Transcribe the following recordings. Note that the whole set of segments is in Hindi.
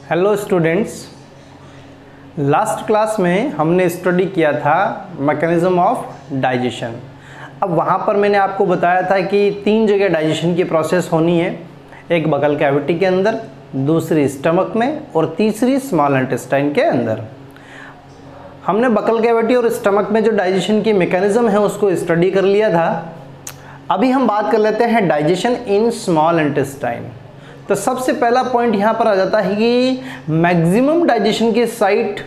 हेलो स्टूडेंट्स, लास्ट क्लास में हमने स्टडी किया था मैकेनिज्म ऑफ डाइजेशन। अब वहाँ पर मैंने आपको बताया था कि 3 जगह डाइजेशन की प्रोसेस होनी है, एक बगल कैविटी के अंदर, दूसरी स्टमक में और तीसरी स्मॉल इंटेस्टाइन के अंदर। हमने बगल कैविटी और स्टमक में जो डाइजेशन की मैकेनिज्म है उसको स्टडी कर लिया था। अभी हम बात कर लेते हैं डाइजेशन इन स्मॉल इंटेस्टाइन। तो सबसे पहला पॉइंट यहाँ पर आ जाता है कि मैक्सिमम डाइजेशन की साइट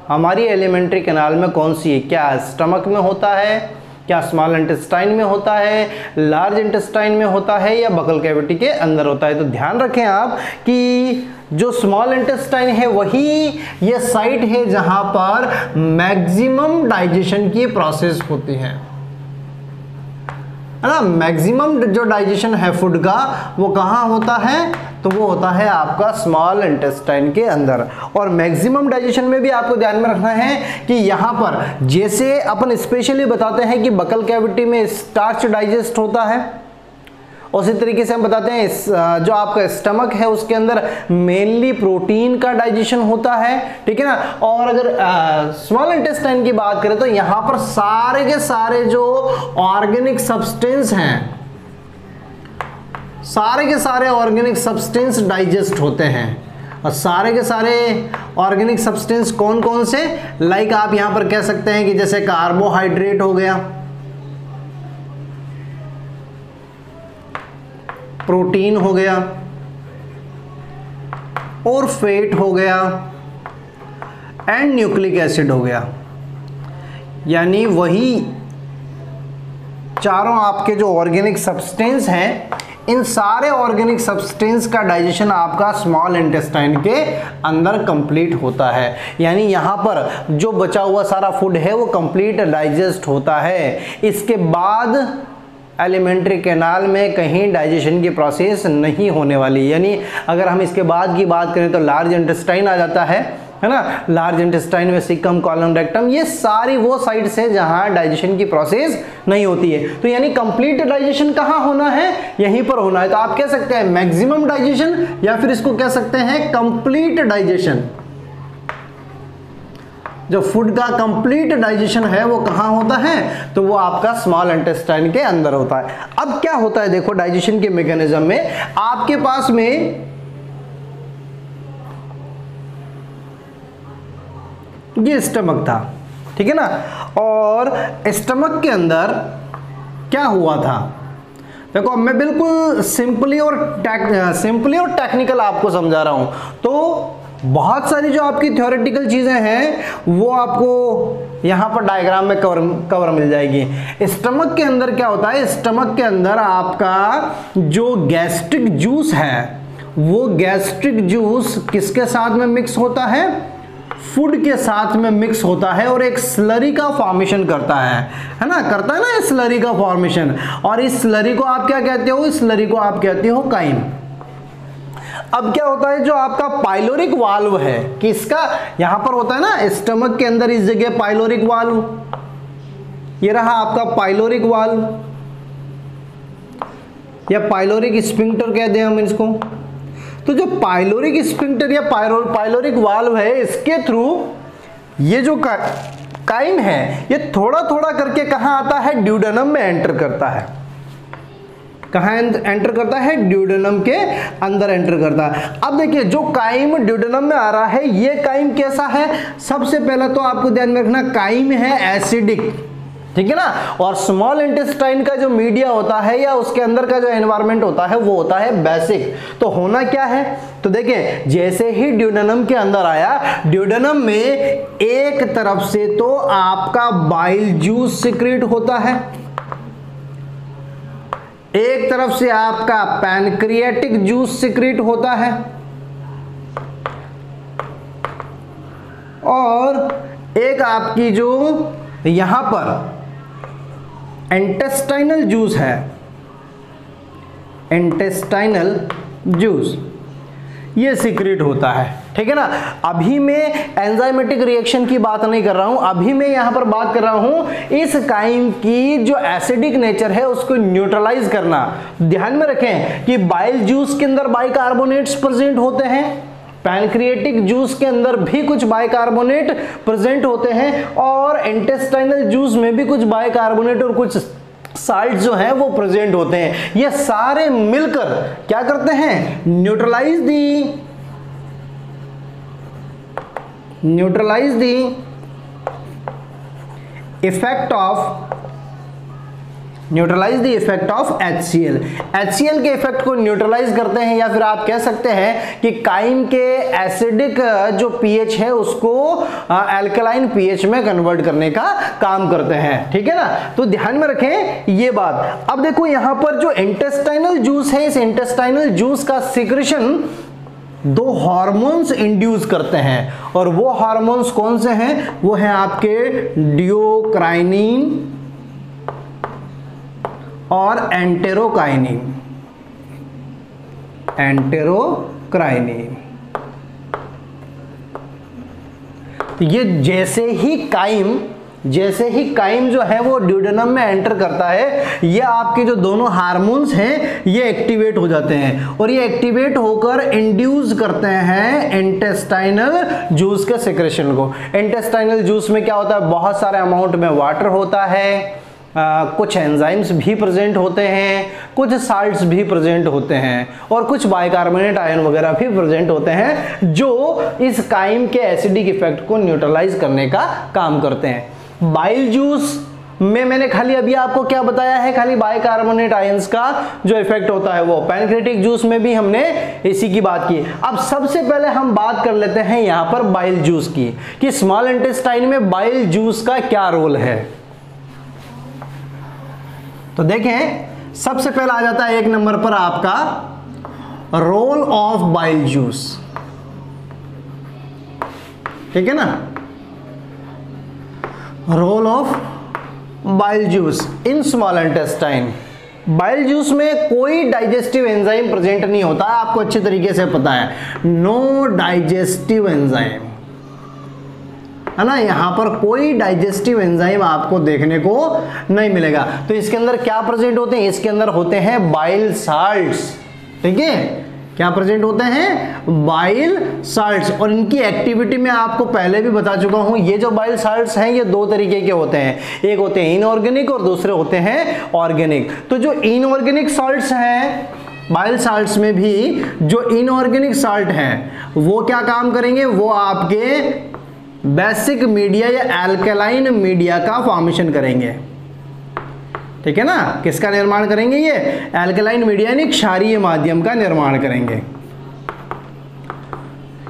हमारी एलिमेंट्री कैनाल में कौन सी है? क्या स्टमक में होता है, क्या स्मॉल इंटेस्टाइन में होता है, लार्ज इंटेस्टाइन में होता है या बगल कैविटी के अंदर होता है? तो ध्यान रखें आप कि जो स्मॉल इंटेस्टाइन है वही ये साइट है जहां पर मैक्सिमम डाइजेशन की प्रोसेस होती है ना। मैक्सिमम जो डाइजेशन है फूड का वो कहाँ होता है? तो वो होता है आपका स्मॉल इंटेस्टाइन के अंदर। और मैक्सिमम डाइजेशन में भी आपको ध्यान में रखना है कि यहाँ पर जैसे अपन स्पेशली बताते हैं कि बगल कैविटी में स्टार्च डाइजेस्ट होता है, उसी तरीके से हम बताते हैं जो आपका स्टमक है उसके अंदर मेनली प्रोटीन का डाइजेशन होता है, ठीक है ना। और अगर स्मॉल इंटेस्टाइन की बात करें तो यहाँ पर सारे के सारे जो ऑर्गेनिक सब्सटेंस हैं, सारे के सारे ऑर्गेनिक सब्सटेंस डाइजेस्ट होते हैं। और सारे के सारे ऑर्गेनिक सब्सटेंस कौन कौन से? लाइक आप यहाँ पर कह सकते हैं कि जैसे कार्बोहाइड्रेट हो गया, प्रोटीन हो गया और फैट हो गया एंड न्यूक्लिक एसिड हो गया। यानी वही चारों आपके जो ऑर्गेनिक सब्सटेंस हैं, इन सारे ऑर्गेनिक सब्सटेंस का डाइजेशन आपका स्मॉल इंटेस्टाइन के अंदर कंप्लीट होता है। यानी यहाँ पर जो बचा हुआ सारा फूड है वो कंप्लीट डाइजेस्ट होता है। इसके बाद एलिमेंट्री कैनाल में कहीं डाइजेशन की प्रोसेस नहीं होने वाली। यानी अगर हम इसके बाद की बात करें तो लार्ज इंटेस्टाइन आ जाता है ना। लार्ज इंटेस्टाइन में सिकम, कॉलम, रेक्टम, ये सारी वो साइड्स है जहां डाइजेशन की प्रोसेस नहीं होती है। तो यानी कंप्लीट डाइजेशन कहां होना है? यहीं पर होना है। तो आप कह सकते हैं मैक्सिमम डाइजेशन या फिर इसको कह सकते हैं कंप्लीट डाइजेशन। जो फूड का कंप्लीट डाइजेशन है वो कहां होता है? तो वो आपका स्मॉल इंटेस्टाइन के अंदर होता है। अब क्या होता है देखो डाइजेशन के मैकेनिज्म में, आपके पास में ये स्टमक था, ठीक है ना। और स्टमक के अंदर क्या हुआ था देखो, अब मैं बिल्कुल सिंपली और टेक्निकल आपको समझा रहा हूं। तो बहुत सारी जो आपकी थ्योरेटिकल चीजें हैं वो आपको यहां पर डायग्राम में कवर मिल जाएगी। स्टमक के अंदर क्या होता है? स्टमक के अंदर आपका जो गैस्ट्रिक जूस है वो गैस्ट्रिक जूस किसके साथ में मिक्स होता है? फूड के साथ में मिक्स होता है और एक स्लरी का फॉर्मेशन करता है ना। करता है ना स्लरी का फॉर्मेशन। और इस स्लरी को आप क्या कहते हो? इस स्लरी को आप कहते हो काइम। अब क्या होता है, जो आपका पाइलोरिक वाल्व है किसका यहां पर होता है ना, स्टमक के अंदर इस जगह पाइलोरिक वाल्व, ये रहा आपका पाइलोरिक वाल्व या पाइलोरिक स्फिंक्टर कहते हैं हम इसको। तो जो पाइलोरिक स्फिंक्टर या पाइलोरिक वाल्व है, इसके थ्रू ये जो काइम है ये थोड़ा थोड़ा करके कहां आता है? ड्यूडेनम में एंटर करता है। कहां एंटर करता है? ड्यूडेनम के अंदर एंटर करता है। अब देखिए जो काइम ड्यूडेनम में आ रहा है, ये काइम कैसा है? सबसे पहला तो आपको ध्यान में रखना, काइम है एसिडिक, ठीक है ना। और स्मॉल इंटेस्टाइन का जो मीडिया होता है या उसके अंदर का जो एनवायरनमेंट होता है वो होता है बेसिक। तो होना क्या है? तो देखिए जैसे ही ड्यूडेनम के अंदर आया, ड्यूडेनम में एक तरफ से तो आपका बाइल जूस सिक्रेट होता है, एक तरफ से आपका पैनक्रियाटिक जूस सिक्रीट होता है और एक आपकी जो यहां पर इंटेस्टाइनल जूस है, इंटेस्टाइनल जूस ये सिक्रीट होता है, ठीक है ना। अभी मैं एंजाइमेटिक रिएक्शन की बात नहीं कर रहा हूं, अभी मैं यहां पर बात कर रहा हूं इस काइम की जो एसिडिक नेचर है उसको न्यूट्रलाइज करना। ध्यान में रखें कि बाइल जूस के अंदर बाइकार्बोनेट्स प्रेजेंट होते हैं, पैनक्रियाटिक जूस के अंदर भी कुछ बाइकार्बोनेट प्रेजेंट होते हैं और इंटेस्टाइनल जूस में भी कुछ बाइकार्बोनेट और कुछ साल्ट जो है वो प्रेजेंट होते हैं। ये सारे मिलकर क्या करते हैं, neutralise the effect of HCl। HCl के इफेक्ट को न्यूट्रलाइज करते हैं, या फिर आप कह सकते हैं कि काइम के एसिडिक जो pH है उसको अल्कलाइन pH में कन्वर्ट करने का काम करते हैं, ठीक है ना। तो ध्यान में रखें ये बात। अब देखो यहां पर जो इंटेस्टाइनल जूस है, इस इंटेस्टाइनल जूस का सिक्रेशन दो हार्मोन्स इंड्यूस करते हैं, और वो हार्मोन्स कौन से हैं, वो है आपके ड्यूओक्राइनिन और एंटेरोकाइनिन। ये जैसे ही काइम जो है वो ड्यूडेनम में एंटर करता है, ये आपके जो दोनों हार्मोन्स हैं ये एक्टिवेट हो जाते हैं, और ये एक्टिवेट होकर इंड्यूस करते हैं इंटेस्टाइनल जूस के सिक्रेशन को। इंटेस्टाइनल जूस में क्या होता है, बहुत सारे अमाउंट में वाटर होता है, कुछ एंजाइम्स भी प्रेजेंट होते हैं, कुछ साल्ट्स भी प्रेजेंट होते हैं, और कुछ बाइकार्बोनेट आयन वगैरह भी प्रेजेंट होते हैं जो इस काइम के एसिडिक इफेक्ट को न्यूट्रलाइज करने का काम करते हैं। बाइल जूस में मैंने खाली अभी आपको क्या बताया है, खाली बाइकार्बोनेट आयंस का जो इफेक्ट होता है वो। पैनक्रियाटिक जूस में भी हमने इसी की बात की। अब सबसे पहले हम बात कर लेते हैं यहां पर बाइल जूस की, कि स्मॉल इंटेस्टाइन में बाइल जूस का क्या रोल है। तो देखें सबसे पहला आ जाता है एक नंबर पर आपका रोल ऑफ बाइल जूस, ठीक है ना। Role of bile juice in small intestine. Bile juice में कोई डाइजेस्टिव एंजाइम प्रेजेंट नहीं होता, आपको अच्छे तरीके से पता है, नो डाइजेस्टिव एंजाइम, है ना। यहां पर कोई डाइजेस्टिव एंजाइम आपको देखने को नहीं मिलेगा। तो इसके अंदर क्या प्रेजेंट होते हैं, इसके अंदर होते हैं बाइल साल्ट्स, ठीक है। क्या प्रेजेंट होते हैं, बाइल साल्ट्स, और इनकी एक्टिविटी में आपको पहले भी बता चुका हूं। ये जो बाइल साल्ट्स हैं ये दो तरीके के होते हैं, एक होते हैं इनऑर्गेनिक और दूसरे होते हैं ऑर्गेनिक। तो जो इनऑर्गेनिक साल्ट्स हैं, बाइल साल्ट्स में भी जो इनऑर्गेनिक साल्ट हैं वो क्या काम करेंगे, वो आपके बेसिक मीडिया या एल्कलाइन मीडिया का फॉर्मेशन करेंगे, ठीक है ना। किसका निर्माण करेंगे, ये एल्कलाइन मीडिया यानी क्षारीय माध्यम का निर्माण करेंगे।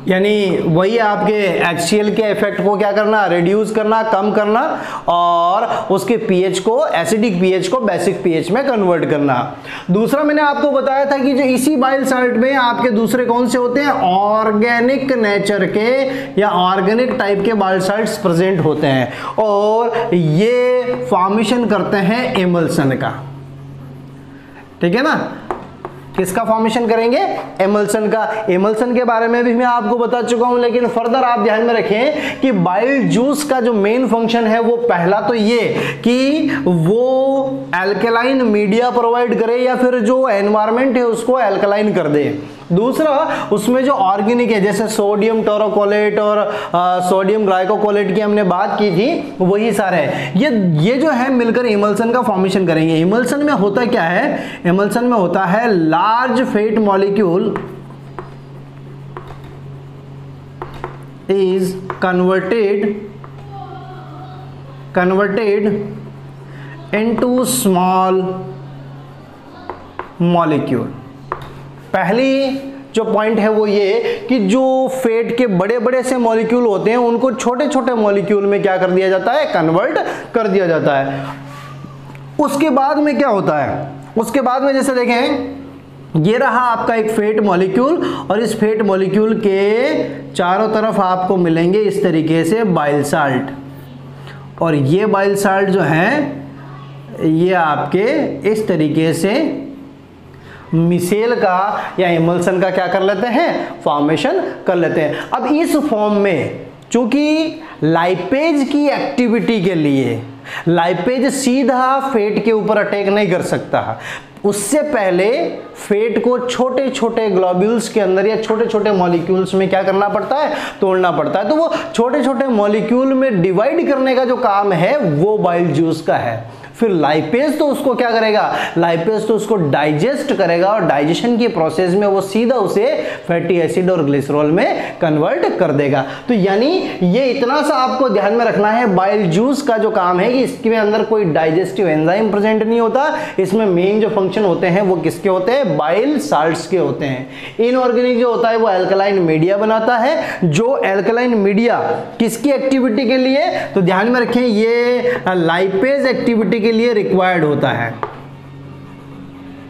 यानी वही आपके HCl के इफेक्ट को क्या करना, रिड्यूस करना, कम करना, और उसके pH को, एसिडिक pH को बेसिक pH में कन्वर्ट करना। दूसरा मैंने आपको बताया था कि जो इसी बाइल साल्ट में आपके दूसरे कौन से होते हैं, ऑर्गेनिक नेचर के या ऑर्गेनिक टाइप के बाइल साल्ट्स प्रेजेंट होते हैं, और ये फॉर्मेशन करते हैं एमल्सन का, ठीक है ना। किसका फॉर्मेशन करेंगे, एमल्सन का। एमल्सन के बारे में भी मैं आपको बता चुका हूं, लेकिन फर्दर आप ध्यान में रखें कि बाइल जूस का जो मेन फंक्शन है वो पहला तो ये कि वो एल्कलाइन मीडिया प्रोवाइड करे या फिर जो एनवायरनमेंट है उसको एल्कलाइन कर दे। दूसरा उसमें जो ऑर्गेनिक है, जैसे सोडियम टोरोकोलेट और सोडियम ग्लाइकोकोलेट की हमने बात की थी, वही सारे ये जो है मिलकर इमल्सन का फॉर्मेशन करेंगे। इमल्सन में होता क्या है, इमल्सन में होता है large fat molecule is converted into small molecule. पहली जो पॉइंट है वो ये कि जो फेट के बड़े बड़े से मॉलिक्यूल होते हैं उनको छोटे छोटे मॉलिक्यूल में क्या कर दिया जाता है, कन्वर्ट कर दिया जाता है। उसके बाद में क्या होता है, उसके बाद में जैसे देखें ये रहा आपका एक फैट मॉलिक्यूल और इस फैट मॉलिक्यूल के चारों तरफ आपको मिलेंगे इस तरीके से बाइल साल्ट, और ये बाइल साल्ट जो है ये आपके इस तरीके से मिसेल का या इमल्सन का क्या कर लेते हैं, फॉर्मेशन कर लेते हैं। अब इस फॉर्म में चूंकि लाइपेज की एक्टिविटी के लिए लाइपेज सीधा फैट के ऊपर अटैक नहीं कर सकता, उससे पहले फैट को छोटे छोटे ग्लोब्यूल्स के अंदर या छोटे छोटे मॉलिक्यूल्स में क्या करना पड़ता है, तोड़ना पड़ता है। तो वो छोटे छोटे मॉलिक्यूल में डिवाइड करने का जो काम है वो बाइल जूस का है। फिर लाइपेज तो उसको क्या करेगा, लाइपेज तो उसको डाइजेस्ट करेगा और डाइजेशन की प्रोसेस में वो सीधा उसे फैटी एसिड और ग्लिसरॉल में कन्वर्ट कर देगा। तो यानी ये इतना सा आपको ध्यान में रखना है, बाइल जूस का जो काम है कि इसके अंदर कोई डाइजेस्टिव एंजाइम प्रेजेंट नहीं होता, इसमें मेन जो फंक्शन होते हैं वो किसके होते हैं, बाइल साल्ट्स के होते हैं। इनऑर्गेनिक जो होता है वो एल्कलाइन मीडिया बनाता है, जो एल्कलाइन मीडिया किसकी एक्टिविटी के लिए, तो ध्यान में रखें ये लाइपेज एक्टिविटी के लिए रिक्वायर्ड होता है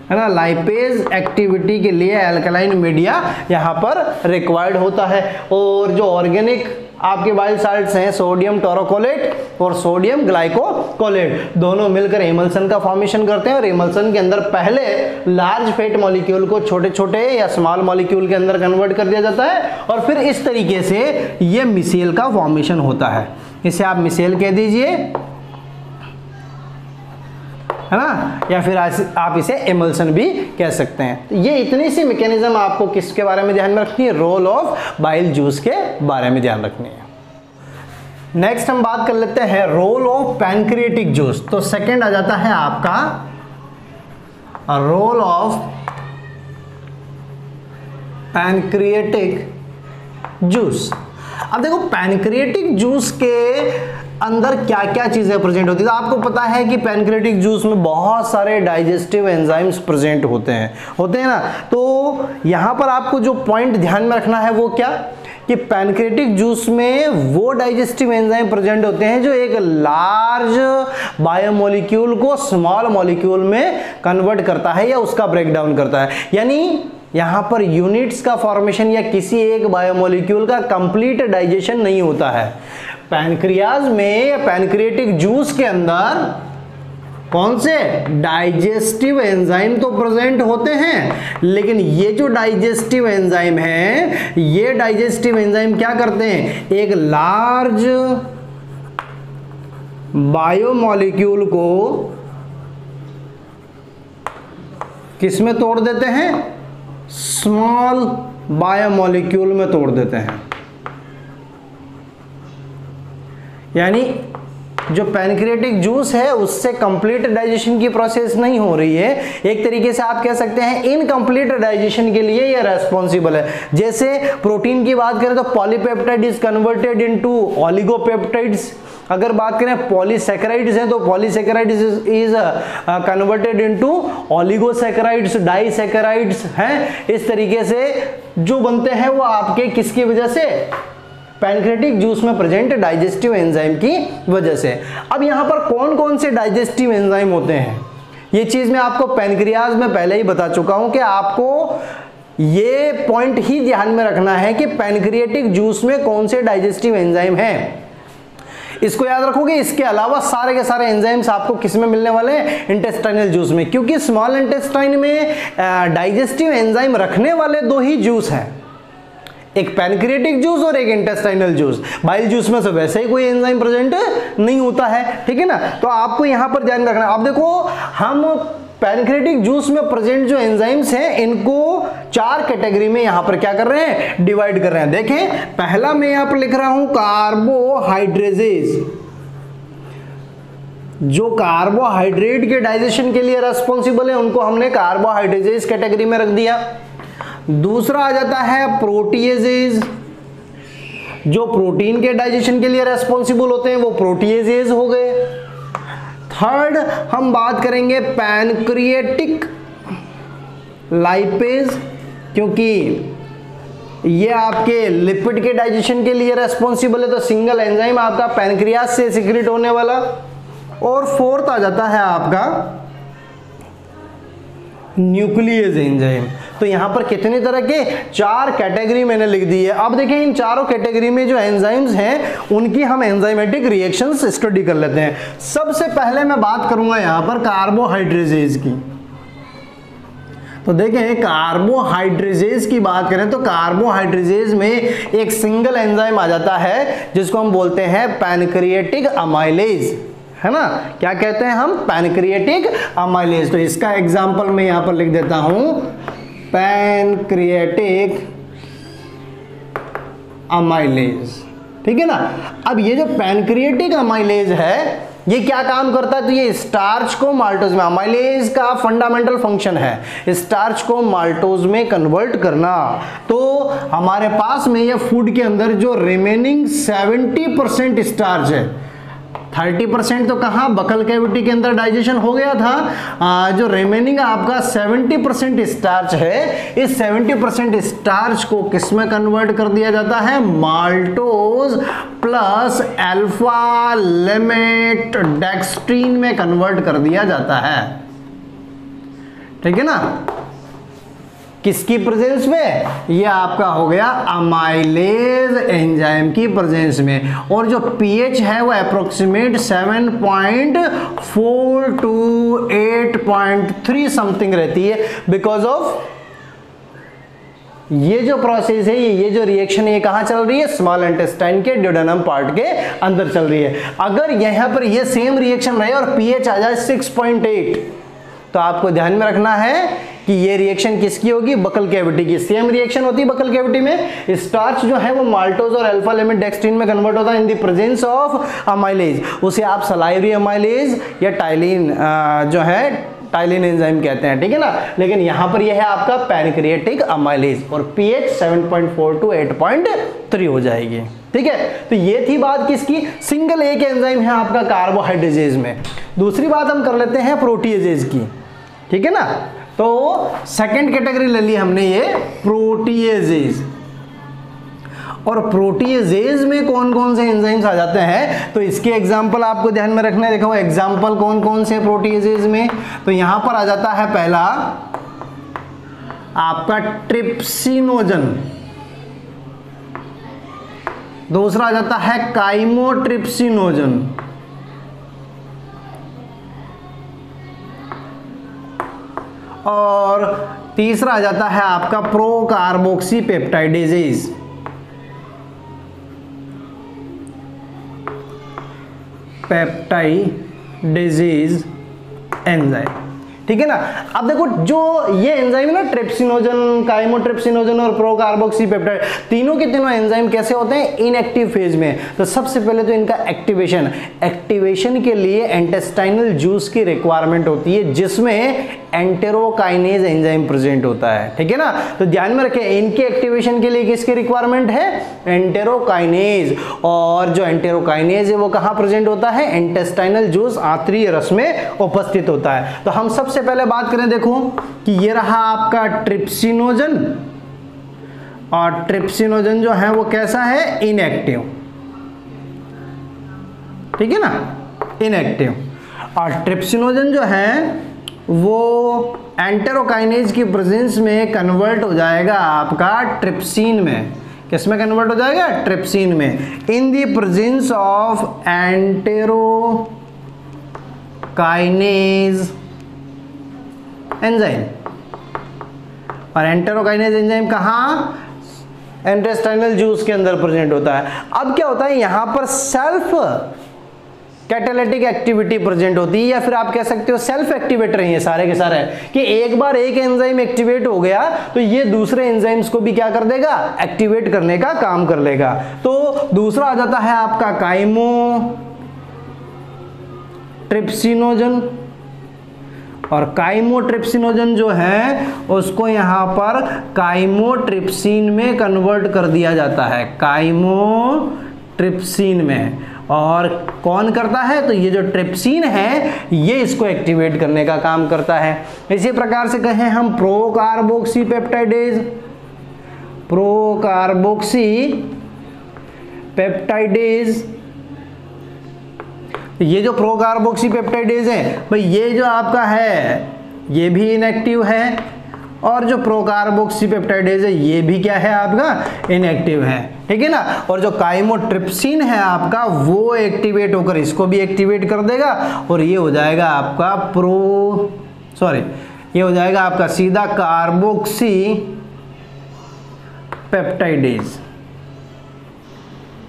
ना, लाइपेज एक्टिविटी के लिए एल्कलाइन मीडिया यहां पर रिक्वायर्ड होता है। और जो ऑर्गेनिक आपके बाइल साल्ट्स हैं सोडियम टोरोकोलेट और सोडियम ग्लाइकोकोलेट, दोनों मिलकर इमल्सन का फॉर्मेशन करते हैं और इमल्सन के अंदर पहले लार्ज फैट मॉलिक्यूल को छोटे छोटे या स्मॉल मॉलिक्यूल के अंदर कन्वर्ट कर दिया जाता है और फिर इस तरीके से ये मिसेल का फॉर्मेशन होता है। इसे आप मिसेल कह दीजिए, है ना, या फिर आप इसे एमल्सन भी कह सकते हैं। तो ये इतनी सी मैकेनिज्म आपको किसके बारे में ध्यान में रखनी है, रोल ऑफ बाइल जूस के बारे में ध्यान रखनी है। नेक्स्ट हम बात कर लेते हैं रोल ऑफ पैनक्रिएटिक जूस। तो सेकंड आ जाता है आपका रोल ऑफ पैनक्रिएटिक जूस। अब देखो पैनक्रिएटिक जूस के अंदर क्या क्या चीजें प्रेजेंट होती है। तो आपको पता है कि पैनक्रिएटिक जूस में बहुत सारे डाइजेस्टिव एंजाइम्स प्रेजेंट होते हैं ना। तो यहां पर आपको जो पॉइंट ध्यान में रखना है वो क्या, कि पैनक्रिएटिक जूस में वो डाइजेस्टिव एंजाइम प्रेजेंट होते हैं जो एक लार्ज बायोमोलिक्यूल को स्मॉल मॉलिक्यूल में कन्वर्ट करता है या उसका ब्रेकडाउन करता है। यानी यहां पर यूनिट्स का फॉर्मेशन या किसी एक बायोमोलिक्यूल का कंप्लीट डाइजेशन नहीं होता है। पैनक्रियाज में या पैनक्रिएटिक जूस के अंदर कौन से डाइजेस्टिव एंजाइम तो प्रेजेंट होते हैं, लेकिन ये जो डाइजेस्टिव एंजाइम है ये डाइजेस्टिव एंजाइम क्या करते हैं, एक लार्ज बायोमोलिक्यूल को किस में तोड़ देते हैं, स्मॉल बायोमोलिक्यूल में तोड़ देते हैं। यानी जो पैनक्रिएटिक जूस है उससे कंप्लीट डाइजेशन की प्रोसेस नहीं हो रही है, एक तरीके से आप कह सकते हैं इनकम्प्लीट डाइजेशन के लिए ये रेस्पॉन्सिबल है। जैसे प्रोटीन की बात करें तो पॉलीपेप्टाइड इज कन्वर्टेड इनटू ओलिगोपेप्टाइड्स, अगर बात करें पॉलीसैकेराइड्स हैं तो polysaccharides is converted into oligosaccharides, disaccharides हैं। इस तरीके से जो बनते हैं वो आपके किसकी वजह से, पैनक्रिएटिक जूस में प्रेजेंट डाइजेस्टिव एंजाइम की वजह से। अब यहां पर कौन कौन से डाइजेस्टिव एंजाइम होते हैं ये चीज मैं आपको पैनक्रियाज में पहले ही बता चुका हूं कि आपको ये पॉइंट ही ध्यान में रखना है कि पैनक्रिएटिक जूस में कौन से डाइजेस्टिव एंजाइम हैं, इसको याद रखोगे। इसके अलावा सारे के सारे एंजाइम्स आपको किस में मिलने वाले हैं, इंटेस्टाइनल जूस में, क्योंकि स्मॉल इंटेस्टाइन में डाइजेस्टिव एंजाइम रखने वाले दो ही जूस हैं, एक पैनक्रिएटिक जूस और एक इंटेस्टाइनल जूस। बाइल जूस में से वैसे ही कोई एंजाइम प्रेजेंट नहीं होता है, ठीक है ना। तो आपको यहां पर ध्यान रखना। अब देखो हम पैनक्रिएटिक जूस में प्रेजेंट जो एंजाइम्स हैं इनको 4 कैटेगरी में यहां पर क्या कर रहे हैं, डिवाइड कर रहे हैं। देखें पहला मैं यहां पर लिख रहा हूं कार्बोहाइड्रेजेज, जो कार्बोहाइड्रेट के डाइजेशन के लिए रेस्पॉन्सिबल है उनको हमने कार्बोहाइड्रेजेज कैटेगरी में रख दिया। दूसरा आ जाता है प्रोटीएजेज, जो प्रोटीन के डाइजेशन के लिए रेस्पॉन्सिबल होते हैं वो प्रोटीएजेज हो गए। थर्ड हम बात करेंगे पैनक्रिएटिक लाइपेज, क्योंकि ये आपके लिपिड के डाइजेशन के लिए रेस्पॉन्सिबल है, तो सिंगल एंजाइम आपका पैनक्रियाज से सिक्रेट होने वाला। और फोर्थ आ जाता है आपका न्यूक्लियस एंजाइम। तो यहां पर कितने तरह के 4 कैटेगरी मैंने लिख दी है। अब देखें इन चारों कैटेगरी में जो एंजाइम्स हैं उनकी हम एंजाइमेटिक रिएक्शंस स्टडी कर लेते हैं। सबसे पहले मैं बात करूंगा यहां पर कार्बोहाइड्रेजेज की। तो देखें कार्बोहाइड्रेजेज की बात करें तो कार्बोहाइड्रेजेज में एक सिंगल एंजाइम आ जाता है जिसको हम बोलते हैं पैनक्रिएटिक अमाइलेज, है ना। क्या कहते हैं हम? Pancreatic amylase. तो इसका एग्जांपल मैं यहां पर लिख देता हूं, पैनक्रिएटिक अमाइलेज, ठीक है ना। अब ये जो पैनक्रिएटिक अमाइलेज है ये क्या काम करता है? तो ये स्टार्च को माल्टोज में, अमाइलेज का फंडामेंटल फंक्शन है स्टार्च को माल्टोज में कन्वर्ट करना। तो हमारे पास में ये फूड के अंदर जो रिमेनिंग 70% स्टार्च है, 30% तो कहाँ बकल कैविटी के अंदर डाइजेशन हो गया था, जो रिमेनिंग आपका 70% स्टार्च है, इस 70% स्टार्च को किस में कन्वर्ट कर दिया जाता है? माल्टोज प्लस अल्फा लेमेट डेक्स्ट्रीन में कन्वर्ट कर दिया जाता है, ठीक है ना। किसकी प्रेजेंस में? ये आपका हो गया अमाइलेज एंजाइम की प्रेजेंस में। और जो पीएच है वो अप्रोक्सीमेट 7.4 टू 8.3 समथिंग रहती है, बिकॉज ऑफ ये जो प्रोसेस है, ये जो रिएक्शन है, ये कहां चल रही है? स्मॉल इंटेस्टाइन के ड्यूडेनम पार्ट के अंदर चल रही है। अगर यहां पर ये सेम रिएक्शन रहे और पीएच आ जाए 6.8, तो आपको ध्यान में रखना है कि ये रिएक्शन किसकी होगी? बकल कैविटी की। सेम रिएक्शन होती है बकल कैविटी में, स्टार्च जो है वो माल्टोज और अल्फा लेमेट डेक्स्ट्रीन में कन्वर्ट होता है in the presence of amylase. उसे आप सलाइवरी अमाइलेज या टाइलिन जो है टाइलिन एंजाइम कहते हैं, ठीक है ना। लेकिन यहां पर यह है आपका पैनक्रिएटिक अमाइलेज और पीएच 7.4 टू 8.3 हो जाएगी, ठीक है। तो ये थी बात किसकी? सिंगल एक एंजाइम है आपका कार्बोहाइड्रेजेज में। दूसरी बात हम कर लेते हैं प्रोटीएजेज की, ठीक है ना। तो सेकंड कैटेगरी ले ली हमने ये प्रोटीएजेज। और प्रोटीएजेज में कौन कौन से एंजाइम्स आ जाते हैं? तो इसके एग्जांपल आपको ध्यान में रखना है। देखो एग्जांपल कौन कौन से प्रोटीएजेज में, तो यहां पर आ जाता है पहला आपका ट्रिप्सिनोजन, दूसरा आ जाता है काइमोट्रिप्सिनोजन, और तीसरा आ जाता है आपका प्रोकार्बोक्सी पेप्टाइडेजेज। पेप्टाइडेजेज एंजाइम, ठीक है ना। अब देखो जो ये एंजाइम है ना, ट्रिप्सिनोजन, काइमोट्रिप्सिनोजन और प्रोकार्बोक्सी पेप्टाइड, तीनों के तीनों एंजाइम कैसे होते हैं? इनएक्टिव फेज में। तो सबसे पहले तो इनका एक्टिवेशन के लिए इंटेस्टाइनल जूस की रिक्वायरमेंट होती है, जिसमें एंटेरोकाइनेज एंजाइम प्रेजेंट होता है, ठीक है ना। तो ध्यान में रखें इनके एक्टिवेशन के लिए किसकी रिक्वायरमेंट है? एंटेरोकाइनेज। और जो एंटेरोकाइनेज है वो कहां प्रेजेंट होता है? इंटेस्टाइनल जूस आंतरीय रस में उपस्थित होता है। तो हम सबसे पहले बात करें, देखो कि ये रहा आपका ट्रिप्सिनोजन, और ट्रिप्सिनोजन जो है वो कैसा है? इनएक्टिव, ठीक है ना, इनएक्टिव। और ट्रिप्सिनोजन जो है वो एंटेरोकाइनेज की प्रेजेंस में कन्वर्ट हो जाएगा आपका ट्रिप्सिन में। किस में कन्वर्ट हो जाएगा? ट्रिप्सिन में, in the presence of enterokinase enzyme. और एंटेरोकाइनेज एंजाइम कहाँ? इंटेस्टाइनल जूस के अंदर प्रेजेंट होता है। अब क्या होता है यहां पर? सेल्फ कैटालिटिक एक्टिविटी प्रेजेंट होती है, या फिर आप कह सकते हो सेल्फ एक्टिवेटर हैं ये सारे के सारे, कि एक बार एक एंजाइम एक्टिवेट हो गया तो ये दूसरे एंजाइम्स को भी क्या कर देगा? एक्टिवेट करने का काम कर लेगा। तो दूसरा आ जाता है आपका काइमोट्रिप्सिनोजन, और काइमोट्रिप्सिनोजन जो है उसको यहां पर काइमोट्रिप्सिन में कन्वर्ट कर दिया जाता है, काइमोट्रिप्सिन में। और कौन करता है? तो ये जो ट्रिप्सिन है ये इसको एक्टिवेट करने का काम करता है। इसी प्रकार से कहें हम प्रोकार्बोक्सी पेप्टाइडेज, प्रोकार्बोक्सी पेप्टाइडेज, तो ये जो प्रोकार्बोक्सीपेप्टाइडेज है भाई, ये जो आपका है ये भी इनएक्टिव है, और जो प्रोकार्बोक्सीपेप्टाइडेज है ये भी क्या है आपका, इनएक्टिव है, ठीक है ना। और जो काइमोट्रिप्सिन है आपका वो एक्टिवेट होकर इसको भी एक्टिवेट कर देगा, और ये हो जाएगा आपका ये हो जाएगा आपका सीधा कार्बोक्सीपेप्टाइडेज,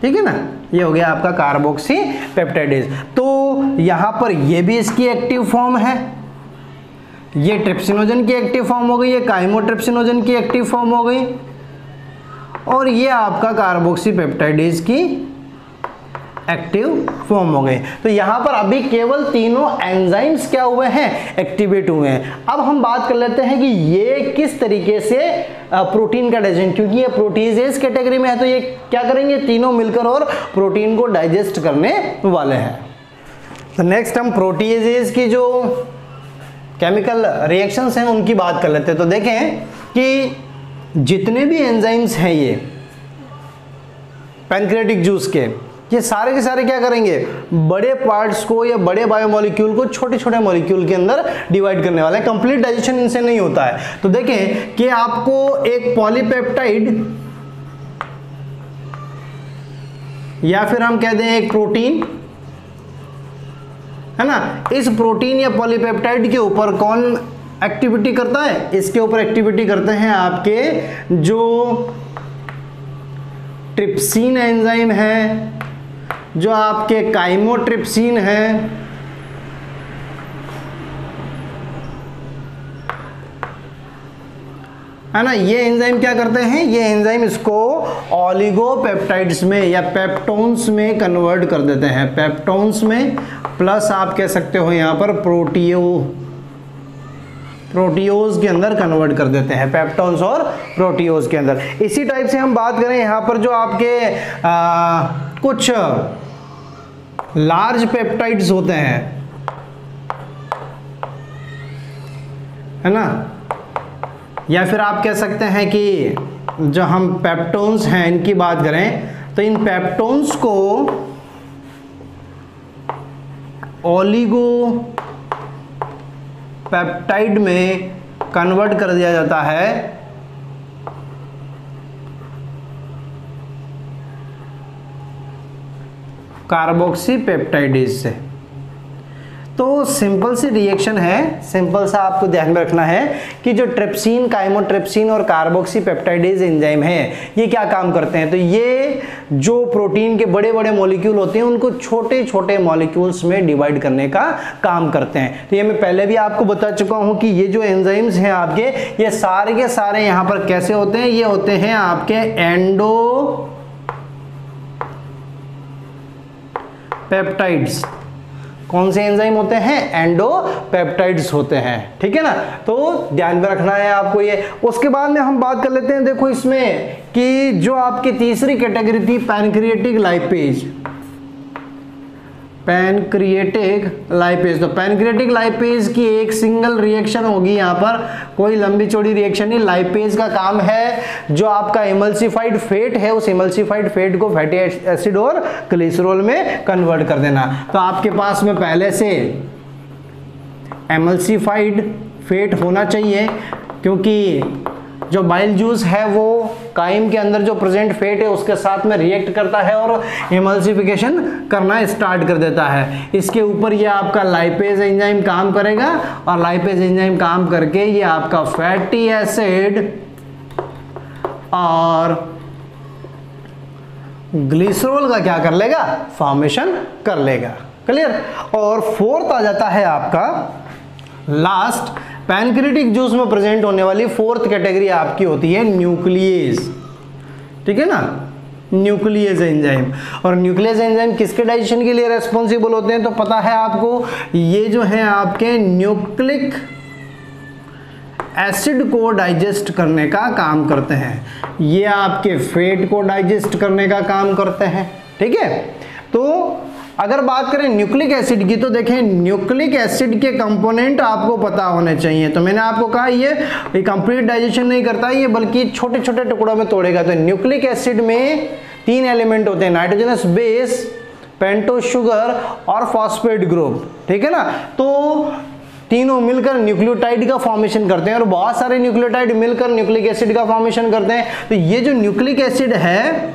ठीक है ना। ये हो गया आपका कार्बोक्सीपेप्टाइडेज। तो यहां पर ये भी इसकी एक्टिव फॉर्म है, ये ट्रिप्सिनोजन की एक्टिव फॉर्म हो गई, ये काइमोट्रिप्सिनोजन की एक्टिव फॉर्म हो गई, और ये आपका कार्बोक्सीपेप्टाइडेज की एक्टिव फॉर्म हो गए। तो यहां पर अभी केवल तीनों एंजाइम्स क्या हुए हैं, एक्टिवेट हुए हैं। अब हम बात कर लेते हैं कि ये किस तरीके से प्रोटीन का डाइजेशन, क्योंकि ये प्रोटीजेज कैटेगरी में है, तो ये क्या करेंगे, तीनों मिलकर और प्रोटीन को डाइजेस्ट करने वाले हैं। तो नेक्स्ट हम प्रोटीजेज की जो केमिकल रिएक्शंस हैं उनकी बात कर लेते हैं। तो देखें कि जितने भी एंजाइम्स हैं ये पैनक्रियाटिक जूस के, ये सारे के सारे क्या करेंगे, बड़े पार्ट्स को या बड़े बायोमोलिक्यूल को छोटे छोटे मॉलिक्यूल के अंदर डिवाइड करने वाले हैं। कंप्लीट डाइजेशन इनसे नहीं होता है। तो देखें कि आपको एक पॉलीपेप्टाइड या फिर हम कह दें एक प्रोटीन है ना, इस प्रोटीन या पॉलीपेप्टाइड के ऊपर कौन एक्टिविटी करता है, इसके ऊपर एक्टिविटी करते हैं आपके जो ट्रिप्सिन एंजाइम है, जो आपके काइमोट्रिप्सिन है ना, ये एंजाइम क्या करते हैं, ये एंजाइम इसको ऑलिगोपेप्टाइड्स में या पेप्टोन्स में कन्वर्ट कर देते हैं, पेप्टोन्स में, प्लस आप कह सकते हो यहां पर प्रोटियोज के अंदर कन्वर्ट कर देते हैं, पेप्टोन्स और प्रोटियोज के अंदर। इसी टाइप से हम बात करें यहां पर जो आपके कुछ लार्ज पेप्टाइड्स होते हैं, है ना, या फिर आप कह सकते हैं कि जो हम पेप्टोन्स हैं इनकी बात करें तो इन पेप्टोन्स को ओलिगो पेप्टाइड में कन्वर्ट कर दिया जाता है कार्बोक्सीपेप्टाइडेज से। तो सिंपल सी रिएक्शन है, सिंपल सा आपको ध्यान में रखना है कि जो ट्रिप्सिन, काइमोट्रिप्सिन और कार्बोक्सीपेप्टाइडेज एंजाइम है ये क्या काम करते हैं, तो ये जो प्रोटीन के बड़े बड़े मॉलिक्यूल होते हैं उनको छोटे छोटे मॉलिक्यूल्स में डिवाइड करने का काम करते हैं। तो ये मैं पहले भी आपको बता चुका हूं कि ये जो एंजाइम्स हैं आपके, ये सारे के सारे यहां पर कैसे होते हैं, ये होते हैं आपके एंडो पेप्टाइड्स। कौन से एंजाइम होते हैं, एंडोपेप्टाइड्स होते हैं, ठीक है ना। तो ध्यान में रखना है आपको ये। उसके बाद में हम बात कर लेते हैं, देखो इसमें कि जो आपकी तीसरी कैटेगरी थी पैनक्रिएटिक लाइपेज, पैनक्रिएटिक लाइपेज। तो पैनक्रिएटिक लाइपेज की एक सिंगल रिएक्शन होगी यहाँ पर, कोई लंबी चौड़ी रिएक्शन नहीं। लाइपेज का काम है जो आपका इमल्सिफाइड फैट है उस इमल्सिफाइड फैट को फैटी एसिड और ग्लिसरॉल में कन्वर्ट कर देना। तो आपके पास में पहले से इमल्सिफाइड फैट होना चाहिए, क्योंकि जो बाइल जूस है वो काइम के अंदर जो प्रेजेंट फैट है उसके साथ में रिएक्ट करता है और इमल्सिफिकेशन करना स्टार्ट कर देता है। इसके ऊपर ये आपका लाइपेज एंजाइम काम करेगा और लाइपेज एंजाइम काम करके ये आपका फैटी एसिड और ग्लिसरॉल का क्या कर लेगा, फॉर्मेशन कर लेगा। क्लियर। और फोर्थ आ जाता है आपका लास्ट, पैनक्रिएटिक जूस में प्रेजेंट होने वाली फोर्थ कैटेगरी आपकी होती है न्यूक्लियेज, ठीक है ना, न्यूक्लियेज एंजाइम। और न्यूक्लियेज एंजाइम किसके डाइजेशन के लिए रेस्पॉन्सिबल होते हैं, तो पता है आपको, ये जो है आपके न्यूक्लिक एसिड को डाइजेस्ट करने का काम करते हैं, ये आपके फैट को डाइजेस्ट करने का काम करते हैं, ठीक है। तो अगर बात करें न्यूक्लिक एसिड की, तो देखें न्यूक्लिक एसिड के कंपोनेंट आपको पता होने चाहिए। तो मैंने आपको कहा ये कंप्लीट डाइजेशन नहीं करता ये, बल्कि छोटे छोटे टुकड़ों में तोड़ेगा। तो न्यूक्लिक एसिड में 3 एलिमेंट होते हैं, नाइट्रोजनस बेस, पेंटोस शुगर और फॉस्फेट ग्रुप, ठीक है ना। तो तीनों मिलकर न्यूक्लियोटाइड का फॉर्मेशन करते हैं और बहुत सारे न्यूक्लियोटाइड मिलकर न्यूक्लिक एसिड का फॉर्मेशन करते हैं। तो ये जो न्यूक्लिक एसिड है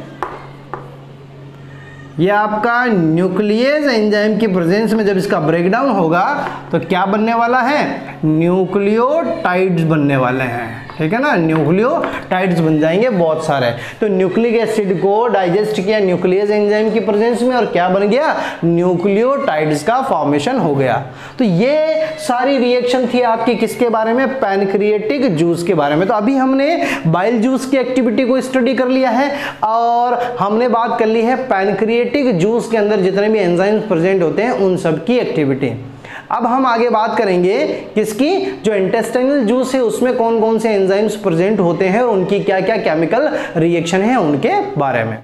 ये आपका न्यूक्लियस एंजाइम की प्रेजेंस में जब इसका ब्रेकडाउन होगा तो क्या बनने वाला है, न्यूक्लियोटाइड्स बनने वाले हैं, ठीक है ना। न्यूक्लियोटाइड्स बन जाएंगे बहुत सारे। तो न्यूक्लिक एसिड को डाइजेस्ट किया न्यूक्लियस एंजाइम की प्रेजेंस में और क्या बन गया, न्यूक्लियोटाइड्स का फॉर्मेशन हो गया। तो ये सारी रिएक्शन थी आपकी किसके बारे में, पैनक्रिएटिक जूस के बारे में। तो अभी हमने बाइल जूस की एक्टिविटी को स्टडी कर लिया है और हमने बात कर ली है पैनक्रिएटिक जूस के अंदर जितने भी एंजाइम्स प्रेजेंट होते हैं उन सब की एक्टिविटी। अब हम आगे बात करेंगे किसकी, जो इंटेस्टाइनल जूस है उसमें कौन कौन से एंजाइम्स प्रेजेंट होते हैं और उनकी क्या क्या केमिकल रिएक्शन है उनके बारे में।